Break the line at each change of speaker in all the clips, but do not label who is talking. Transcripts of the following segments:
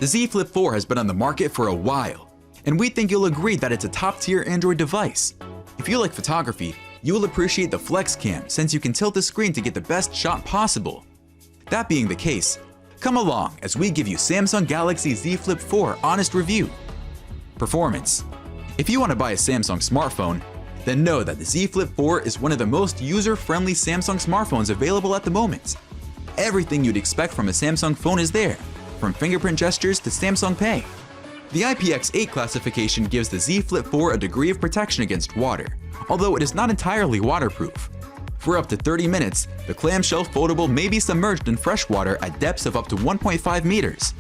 The Z Flip 4 has been on the market for a while, and we think you'll agree that it's a top-tier Android device. If you like photography, you will appreciate the FlexCam since you can tilt the screen to get the best shot possible. That being the case, come along as we give you Samsung Galaxy Z Flip 4 honest review. Performance. If you want to buy a Samsung smartphone, then know that the Z Flip 4 is one of the most user-friendly Samsung smartphones available at the moment. Everything you'd expect from a Samsung phone is there, from fingerprint gestures to Samsung Pay. The IPX8 classification gives the Z Flip 4 a degree of protection against water, although it is not entirely waterproof. For up to 30 minutes, the clamshell foldable may be submerged in fresh water at depths of up to 1.5 meters.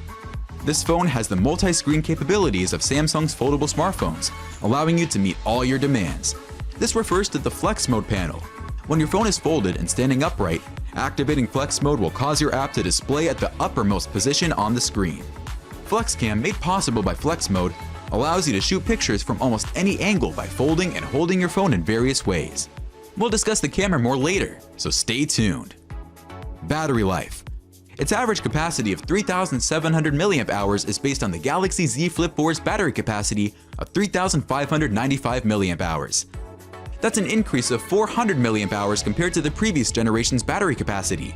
This phone has the multi-screen capabilities of Samsung's foldable smartphones, allowing you to meet all your demands. This refers to the Flex Mode panel. When your phone is folded and standing upright, activating Flex Mode will cause your app to display at the uppermost position on the screen. FlexCam, made possible by Flex Mode, allows you to shoot pictures from almost any angle by folding and holding your phone in various ways. We'll discuss the camera more later, so stay tuned. Battery life. Its average capacity of 3,700 mAh is based on the Galaxy Z Flip 4's battery capacity of 3,595 mAh. That's an increase of 400 mAh compared to the previous generation's battery capacity.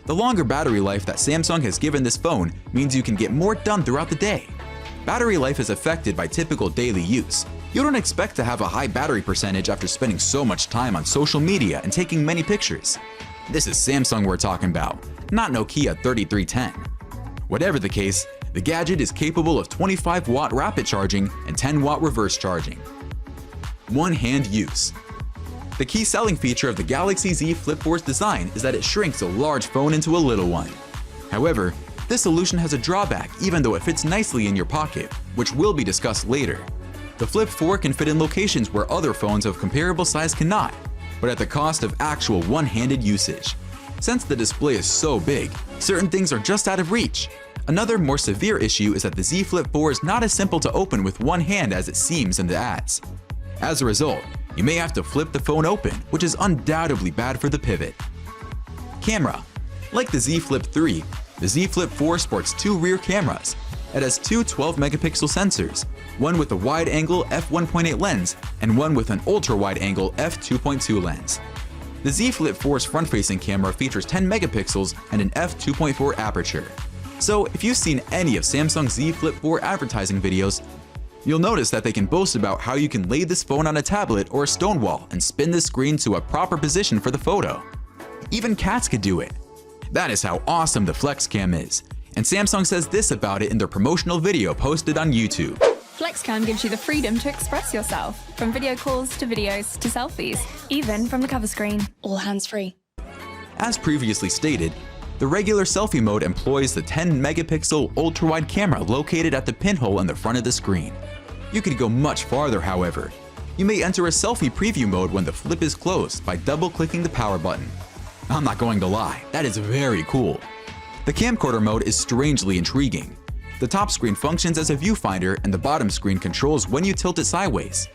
The longer battery life that Samsung has given this phone means you can get more done throughout the day. Battery life is affected by typical daily use. You don't expect to have a high battery percentage after spending so much time on social media and taking many pictures. This is Samsung we're talking about, not Nokia 3310. Whatever the case, the gadget is capable of 25-watt rapid charging and 10-watt reverse charging. One-hand use. The key selling feature of the Galaxy Z Flip 4's design is that it shrinks a large phone into a little one. However, this solution has a drawback even though it fits nicely in your pocket, which will be discussed later. The Flip 4 can fit in locations where other phones of comparable size cannot, but at the cost of actual one-handed usage. Since the display is so big, certain things are just out of reach. Another more severe issue is that the Z Flip 4 is not as simple to open with one hand as it seems in the ads. As a result, you may have to flip the phone open, which is undoubtedly bad for the pivot. Camera. Like the Z Flip 3, the Z Flip 4 sports two rear cameras. It has two 12-megapixel sensors, one with a wide-angle f1.8 lens and one with an ultra-wide-angle f2.2 lens. The Z Flip 4's front-facing camera features 10 megapixels and an f2.4 aperture. So if you've seen any of Samsung's Z Flip 4 advertising videos, you'll notice that they can boast about how you can lay this phone on a tablet or a stone wall and spin the screen to a proper position for the photo. Even cats could do it. That is how awesome the FlexCam is, and Samsung says this about it in their promotional video posted on YouTube.
FlexCam gives you the freedom to express yourself, from video calls to videos to selfies, even from the cover screen, all hands-free.
As previously stated, the regular selfie mode employs the 10-megapixel ultra-wide camera located at the pinhole in the front of the screen. You could go much farther, however. You may enter a selfie preview mode when the flip is closed by double-clicking the power button. I'm not going to lie, that is very cool. The camcorder mode is strangely intriguing. The top screen functions as a viewfinder and the bottom screen controls when you tilt it sideways.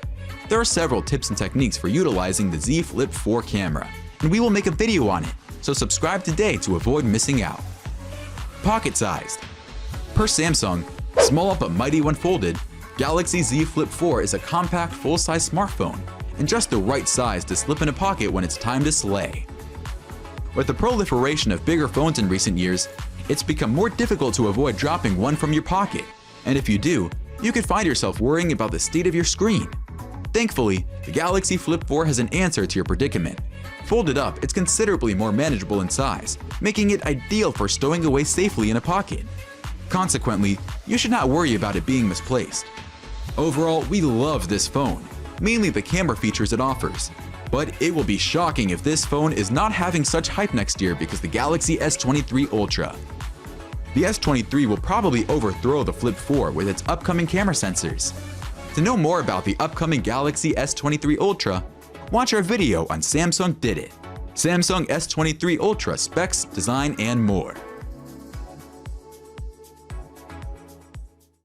There are several tips and techniques for utilizing the Z Flip 4 camera, and we will make a video on it, so subscribe today to avoid missing out. Pocket-sized. Per Samsung, small but mighty when folded, Galaxy Z Flip 4 is a compact full-size smartphone and just the right size to slip in a pocket when it's time to slay. With the proliferation of bigger phones in recent years, it's become more difficult to avoid dropping one from your pocket, and if you do, you could find yourself worrying about the state of your screen. Thankfully, the Galaxy Flip 4 has an answer to your predicament. Folded up, it's considerably more manageable in size, making it ideal for stowing away safely in a pocket. Consequently, you should not worry about it being misplaced. Overall, we love this phone, mainly the camera features it offers. But it will be shocking if this phone is not having such hype next year because the Galaxy S23 Ultra. The S23 will probably overthrow the Flip 4 with its upcoming camera sensors. To know more about the upcoming Galaxy S23 Ultra, watch our video on Samsung Did It, Samsung S23 Ultra specs, design, and more.